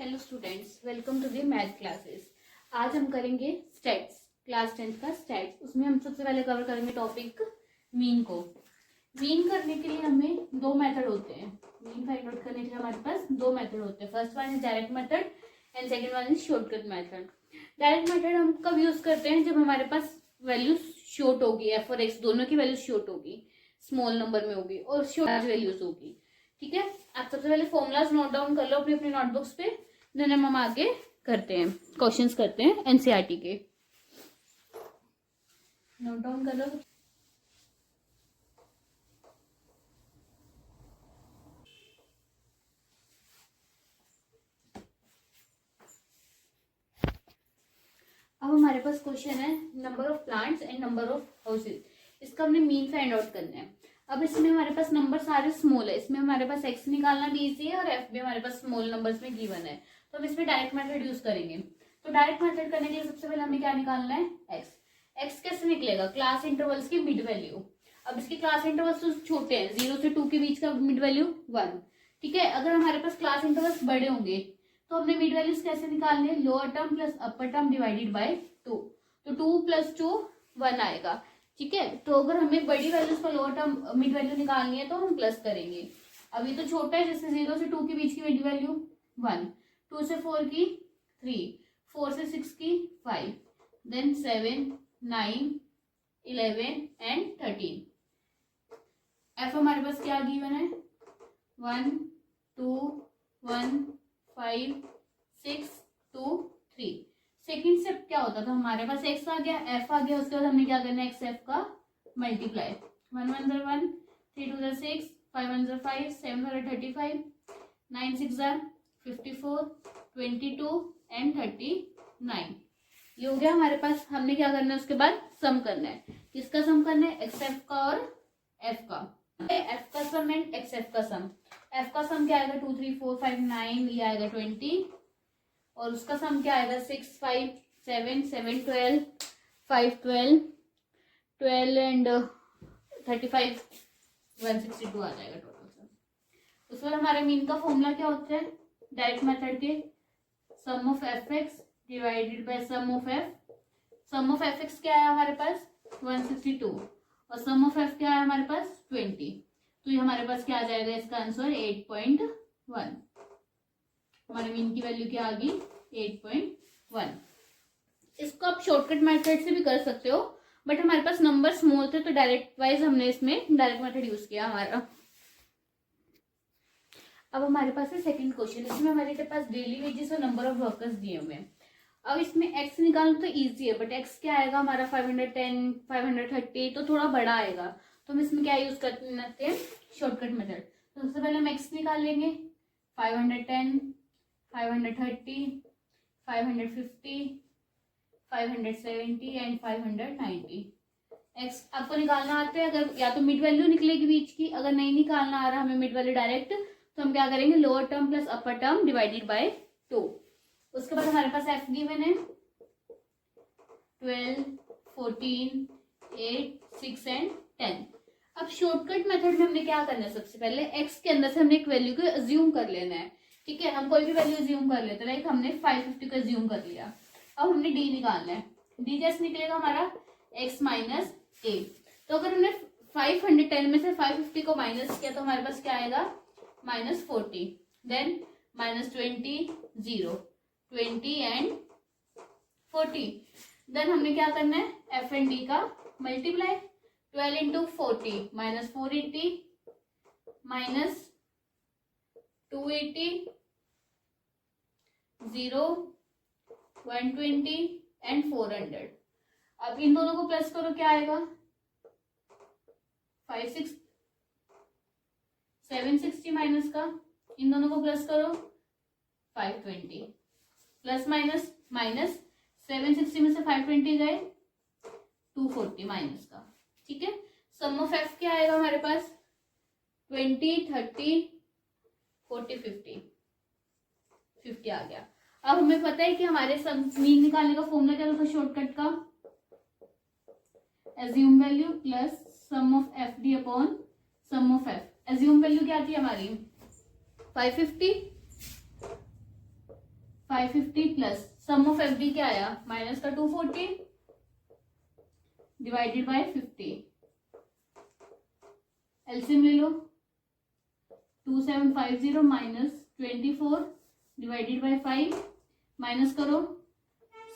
Hello students, welcome to the math classes. आज हम करेंगे स्टैट्स, क्लास 10th का स्टैट्स। उसमें हम सबसे पहले कवर करेंगे टॉपिक मीन को। मीन करने के लिए हमें दो मेथड होते हैं। मीन फाइंड आउट करने के लिए हमारे पास दो मेथड होते हैं। First one is direct method and second one is shortcut method. Direct method हम कब यूज करते हैं? जब हमारे पास वैल्यू शॉर्ट होगी, एफ और एक्स दोनों की वैल्यू शॉर्ट होगी, स्मॉल नंबर में होगी और शॉर्ट वैल्यूज होगी। ठीक है, आप सबसे पहले फॉर्मूलाज नोट डाउन कर लो अपनी अपनी नोटबुक्स पे, देन हम आगे करते हैं, क्वेश्चंस करते हैं एनसीईआरटी के। नोट डाउन कर लो। अब हमारे पास क्वेश्चन है number of plants and number of houses. इसका हमने मीन फाइंड आउट करना है। अब इसमें हमारे पास नंबर सारे स्मॉल है, इसमें हमारे पास एक्स निकालना भी इजी है और एफ भी हमारे पास स्मॉल नंबर्स में गिवन है, तो हम इसमें डायरेक्ट मेथड यूज करेंगे। तो डायरेक्ट मेथड करने के लिए सबसे पहले हमें क्या निकालना है? एक्स। एक्स कैसे निकलेगा? क्लास इंटरवल्स की मिड वैल्यू। अब इसके क्लास इंटरवल्स तो छोटे हैं, 0 से 2 के बीच का मिड वैल्यू 1। ठीक है, अगर हमारे पास क्लास इंटरवल्स बड़े होंगे तो हमने मिड वैल्यूज कैसे निकालने हैं? Lower term plus upper term divided by 2, तो 2 + 2 1 आएगा। ठीक है, तो अगर हमें बड़ी वैल्यूज का लोअर टर्म मिड वैल्यू निकालनी है तो हम प्लस करेंगे। अभी तो छोटा है, जैसे 0 से 2 के बीच की मिड वैल्यू 1, 2 से 4 की 3, 4 से 6 की 5, देन 7, 9, 11 एंड 13। एफ हमारे पास क्या गिवन है? 1, 2, 1, 5, 6, 2, 3। सेकेंड स्टेप क्या होता था? हमारे पास एक्स आ गया, एफ आ गया, उसके बाद हमने क्या करना है? एक्स एफ का मल्टीप्लाई। 1 1 * 1, 3 2 6, 5 1 5, 7 4 35, 9 6 54, 22 एंड 39। ये हो गया हमारे पास। हमने क्या करना है? उसके बाद सम करना है। किसका सम करना है? एक्स एफ का और एफ का। एफ का सम एंड एक्स एफ का सम। एफ का सम क्या आएगा? 2 3 4 5 9, ये आएगा 20, और उसका सम क्या आएगा? 6 5 7 7 12, 5 12, 12 एंड 35, 162 आ जाएगा टोटल सम। उसके बाद हमारे मीन का फॉर्मूला क्या होता है डायरेक्ट मेथड के? Sum of F X divided by sum of F. Sum of F X क्या है हमारे पास? 162, और सम ऑफ एफ क्या है हमारे पास? 20। तो ये हमारे पास क्या आ जाएगा? इसका आंसर 8.1। हमारे मीन की वैल्यू क्या आ गई? 8.1। इसको आप शॉर्टकट मेथड से भी कर सकते हो, बट हमारे पास नंबर स्मॉल थे तो डायरेक्ट वाइज हमने इसमें डायरेक्ट मेथड यूज किया हमारा। अब हमारे पास है सेकंड क्वेश्चन। इसमें हमारे पास डेली वेजेस और नंबर ऑफ वर्कर्स दिए हुए हैं। अब इसमें एक्स निकालना तो इजी है, बट एक्स क्या आएगा हमारा? 510, 530, तो थोड़ा बड़ा आएगा। तो हम इसमें क्या यूज करते हैं? Shortcut method. तो सबसे पहले हम एक्स निकाल लेंगे। 510, 530, 550, 570 एंड 590। एक्स आपको निकालना आता है? अगर या तो मिड वैल्यू निकलेगी बीच की, अगर नहीं निकालना आ रहा हमें मिड वैल्यू डायरेक्ट, तो हम क्या करेंगे? Lower term plus upper term divided by 2। उसके बाद हमारे पास एफ गिवन है 12, 14, 8, 6 एंड 10। अब शॉर्टकट मेथड में हमने क्या करना है? सबसे पहले एक्स के अंदर से हमने एक वैल्यू को अज्यूम कर लेना है। ठीक है, हम कोई भी वैल्यू अज्यूम कर लेते हैं। लाइक हमने 550 को अज्यूम कर लिया। अब हमने डी निकालना है। डी कैसे निकलेगा हमारा? x माइनस ए। तो अगर हमने 510 में से 550 को माइनस किया तो हमारे पास क्या आएगा? -40, देन -20, 0, 20 एंड 40। देन हमने क्या करना है? एफ एंड डी का मल्टीप्लाई। 12 into 40 -480, -280, 0, 120 and 400। अब इन दोनों को प्लस करो, क्या आएगा? 760 माइनस का, इन दोनों को प्लस करो 520, प्लस माइनस माइनस, 760 में से 520 गए 240 माइनस का। ठीक है, सम ऑफ एफ क्या आएगा हमारे पास? 20, 30, 40, 50 आ गया। अब हमें पता है कि हमारे मीन निकालने का फॉर्मूला क्या था शॉर्टकट का? Assume value plus sum of F D upon sum of F. Assume value क्या थी हमारी? 550, 550 plus sum of F D क्या आया, माइनस का 240 डिवाइडेड बाय 50, एलसीएम ले लो, 2750 माइनस 24 डिवाइडेड बाय 5, माइनस करो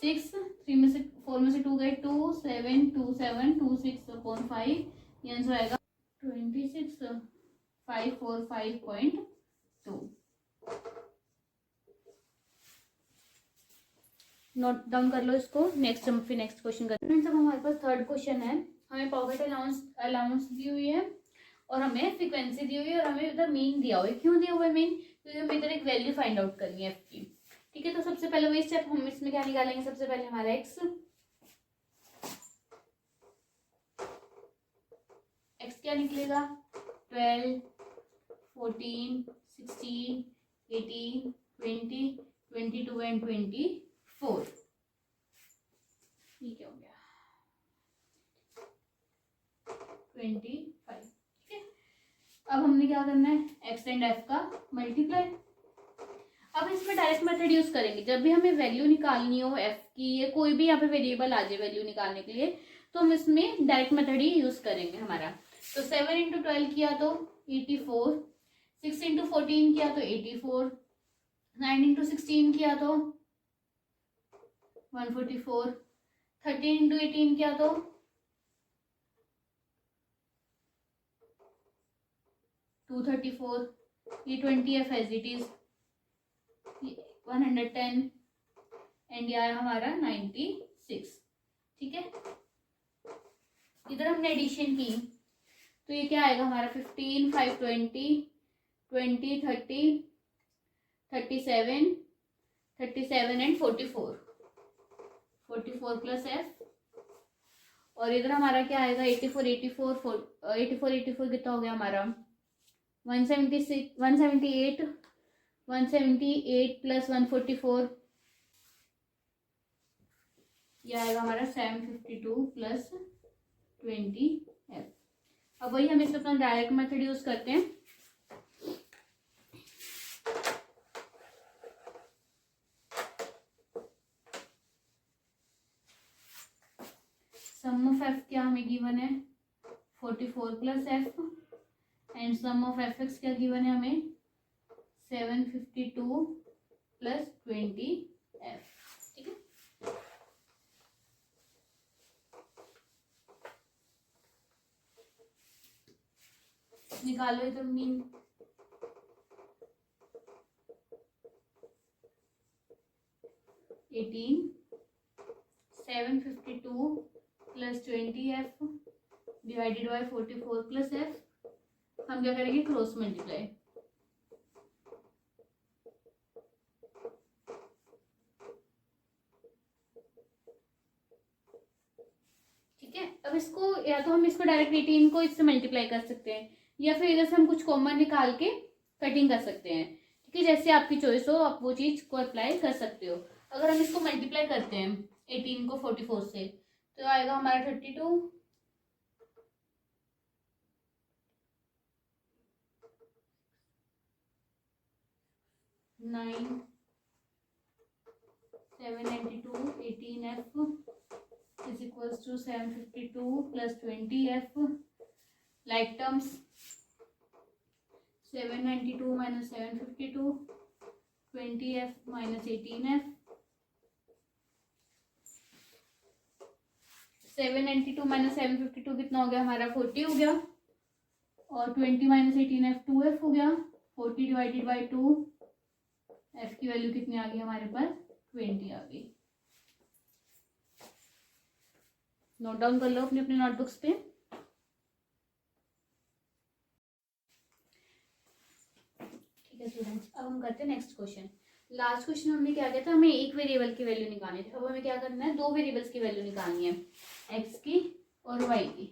6, 3 में से 4 में से 2 गए 2, 7 2 7 2 6 अपॉन 5, ये आंसर आएगा 26545.2। नोट डाउन कर लो इसको। नेक्स्ट हम फिर नेक्स्ट क्वेश्चन करते हैं। अब हमारे पास थर्ड क्वेश्चन है, हमें पॉकेट अलाउंस दी हुई है और हमें फ्रीक्वेंसी दी हुई है और हमें इधर मीन दिया हुआ है। क्यों दिया हुआ है मीन, क्योंकि हमें इधर एक वैल्यू फाइंड आउट करनी है एफ की। ठीक है, तो सबसे पहले वही स्टेप हम इसमें क्या निकालेंगे, सबसे पहले हमारा एक्स क्या निकलेगा 12 14 16 18 20 22 एंड 24। ठीक है, हो गया 25। ठीक है, अब हमने क्या करना है, एक्स एंड एफ का मल्टीप्लाई। अब इसमें डायरेक्ट मेथड यूज करेंगे। जब भी हमें वैल्यू निकालनी हो एफ की, या कोई भी यहाँ पे वेरिएबल आ जाए वैल्यू निकालने के लिए, तो हम इसमें डायरेक्ट मेथड ही यूज करेंगे हमारा। तो 7 इंटू 12 किया तो 84, 6 इंटू 14 किया तो 84, 9 इंटू 16 किया तो 144, 13 इंटू 18 किया तो 234, ये 20 एज इट इज 110 एंड ये आया हमारा 96। ठीक है, इधर हमने एडिशन की तो ये क्या आएगा हमारा 15 5 20 20 30 37 37 एंड 44 प्लस एफ। और इधर हमारा क्या आएगा 84 कितना हो गया हमारा 178 प्लस 144, यह आएगा हमारा 752 प्लस 20 एफ। अब वही हम इसमें अपना डायरेक्ट मेथड यूज करते हैं। सम ऑफ एफ क्या हमें गिवन है 44 plus F and sum of F X क्या गिवन है हमें 752 प्लस 20 एफ। ठीक है, निकालो इधर mean. Eighteen 752 plus 20 F divided by 44 plus F. हम क्या करेंगे क्रॉस मल्टीप्लाई। ठीक है, अब इसको या तो हम इसको डायरेक्ट 18 को इससे मल्टीप्लाई कर सकते हैं या फिर इधर से हम कुछ कॉमन निकाल के कटिंग कर सकते हैं। ठीक है, जैसे आपकी चॉइस हो आप वो चीज को अप्लाई कर सकते हो। अगर हम इसको मल्टीप्लाई करते हैं 18 को 44 से तो आएगा हमारा 32 9 792 18f is equals to 752 plus 20f. Like terms 792 minus 752 20f minus 18f 792 minus 752 कितना हो गया हमारा 40 हो गया और 20 माइनस 18f 2f हो गया। 40 डिवाइडेड बाई 2 f की वैल्यू कितनी आ गई हमारे पास 20 आ गई। नोट डाउन कर लो अपने अपने नोटबुक्स पे। ठीक है स्टूडेंट्स, अब हम करते हैं नेक्स्ट क्वेश्चन। लास्ट क्वेश्चन हमने क्या किया था, हमें एक वेरिएबल की वैल्यू निकालनी थी। अब हमें क्या करना है, दो वेरिएबल्स की वैल्यू निकालनी है, एक्स की और वाई की।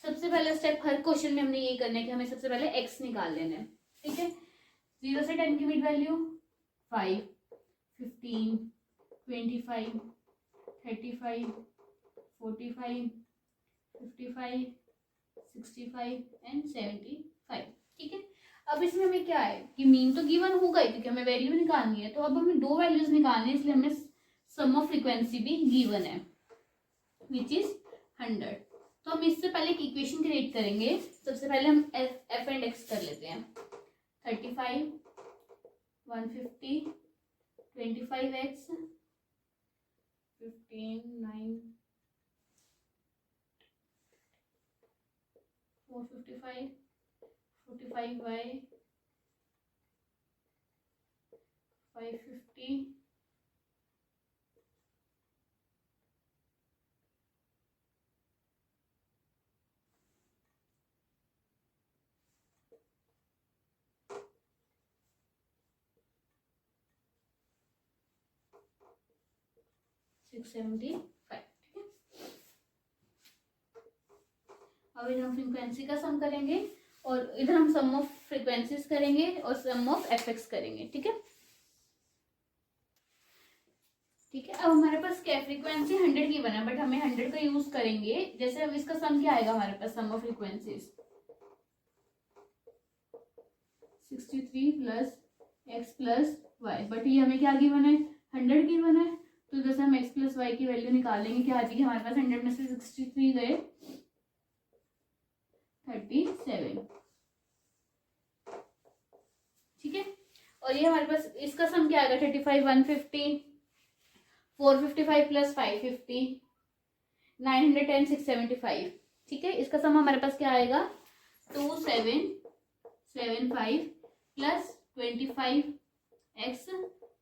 सबसे पहला स्टेप हर क्वेश्चन में हमने ये करना है कि हमें सबसे पहले एक्स निकाल लेना है। ठीक है, 0 से 10 की मिड वैल्यू 5 15 25 35 45 55 65 एंड 75। ठीक है, अब इसमें हमें क्या है कि मीन तो गिवन होगा ही क्योंकि हमें वैल्यू निकालनी है, तो अब हमें दो वैल्यूज निकालनी है, इसलिए हमें सम ऑफ फ्रीक्वेंसी भी गिवन है विच इज 100। तो हम इससे पहले एक इक्वेशन क्रिएट करेंगे। सबसे पहले हम एफ एंड एक्स कर लेते हैं। 35 150 25x 15 9 455 45y 550 675। ठीक है, अब इधर हम फ्रीक्वेंसी का सम करेंगे और इधर हम सम ऑफ फ्रीक्वेंसीज करेंगे और सम ऑफ एफएक्स करेंगे। ठीक है, ठीक है। अब हमारे पास क्या फ्रीक्वेंसी 100 की बना, बट हमें 100 का यूज करेंगे। जैसे अब इसका सम क्या आएगा हमारे पास, sum of frequencies 63 plus X plus Y, but ये हमें क्या गिवन है, 100 गिवन है। तो जैसे हम एक्स प्लस वाई की वैल्यू निकालेंगे, क्या आ जाएगी हमारे पास, 100 में से 63 गए 37। ठीक है, और ये हमारे पास इसका सम क्या आएगा, 35 150 455 प्लस 550 910 675। ठीक है, इसका सम हमारे पास क्या आएगा, 2775 प्लस 25x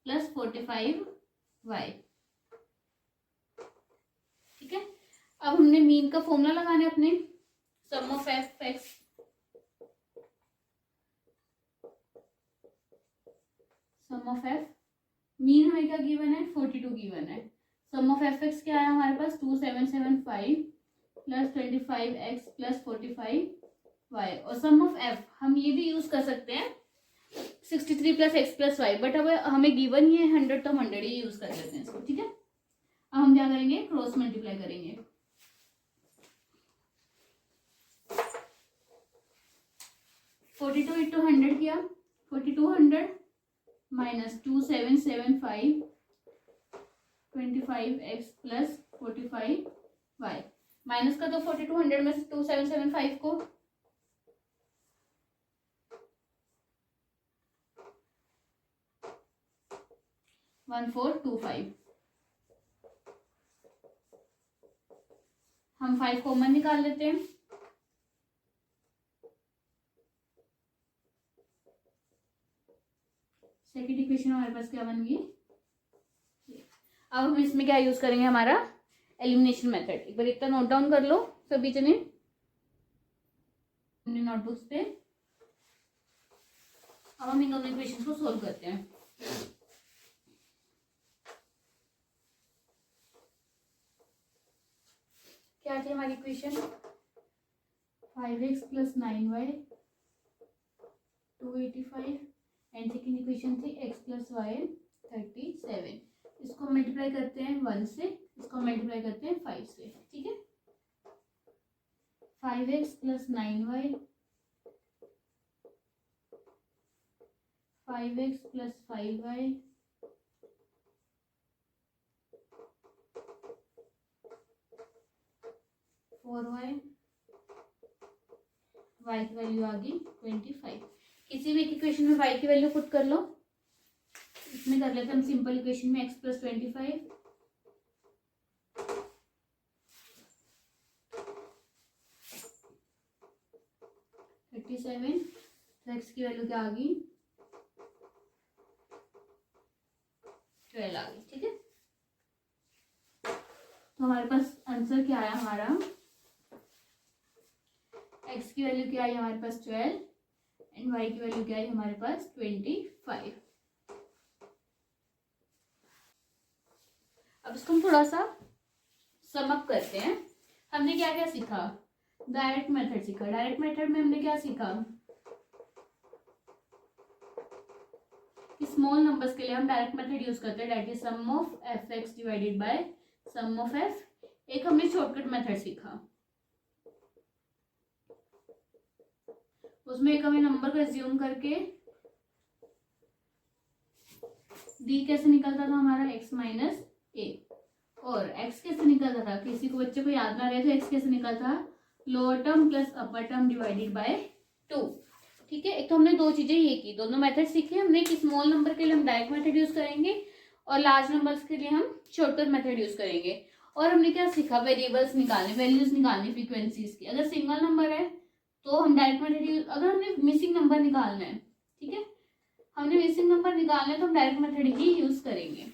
प्लस 45y। ठीक है, अब हमने मीन का फॉर्मूला लगाना है अपने, sum of F X sum of F, mean हमें क्या गिवन है, 42 गिवन है। सम ऑफ एफ एक्स क्या है हमारे पास, 2775 प्लस 25x प्लस 45y। और सम ऑफ एफ हम ये भी यूज कर सकते हैं 63 plus X plus Y, but अब हमें गिवन ही है 100, तो हम 100 ही यूज कर लेते हैं इसको। ठीक है, अब हम क्या करेंगे, क्रॉस मल्टीप्लाई करेंगे। 42 इंटू 100 किया 4200 minus 2775 25x plus 45y। Minus का तो 4200 में से 2775 को 1425। हम 5 कॉमन निकाल लेते हैं। सेकेंड इक्वेशन हमारे पास क्या बन गई। अब हम इसमें क्या यूज करेंगे, हमारा एलिमिनेशन मेथड। एक बार इतना नोट डाउन कर लो सभी जने अपने नोटबुक्स पे। अब हम इन दोनों इक्वेशन को सोल्व करते हैं। क्या थी हमारी equation, 5x plus 9y 285 and second equation थी x प्लस वाई 37। इसको मल्टीप्लाई करते हैं 1 से, इसको मल्टीप्लाई करते हैं 5 से। ठीक है, 5x plus 9y 5x plus 5y 4y, y की वैल्यू आ गई 25। किसी भी इक्वेशन में y की वैल्यू पुट कर लो। इसमें कर लेते हैं हम सिंपल इक्वेशन में x प्लस 25 37, तो x की वैल्यू क्या आ गई 12 आ गई। ठीक है, तो हमारे पास आंसर क्या आया, हमारा x की वैल्यू क्या आई हमारे पास 12 एंड y की वैल्यू क्या आई हमारे पास 25। अब इसको हम थोड़ा सा सम अप करते हैं। हमने क्या क्या सीखा, डायरेक्ट मेथड सीखा। डायरेक्ट मेथड में हमने क्या सीखा कि स्मॉल नंबर्स के लिए हम डायरेक्ट मेथड यूज करते हैं, that is sum of F X divided by sum of F. एक हमने शॉर्टकट मेथड सीखा, उसमें एक हमें नंबर को एज्यूम करके डी कैसे निकलता था हमारा x माइनस ए, और x कैसे निकलता था, किसी को बच्चे को याद ना रहे तो x कैसे निकलता था, lower term plus upper term divided by 2। ठीक है, एक तो हमने दो चीजें ये की, दोनों मेथड सीखे हमने कि स्मॉल नंबर के लिए हम डायरेक्ट मेथड यूज करेंगे और लार्ज नंबर्स के लिए हम शॉर्टकट मेथड यूज करेंगे। और हमने क्या सीखा, वेरिएबल्स निकालने, वैल्यूज निकालनी फ्रीक्वेंसीज की। अगर सिंगल नंबर है तो हम डायरेक्ट मेथड यूज, अगर हमने मिसिंग नंबर निकालना है, ठीक है, हमने मिसिंग नंबर निकालना है तो हम डायरेक्ट मेथड ही यूज करेंगे।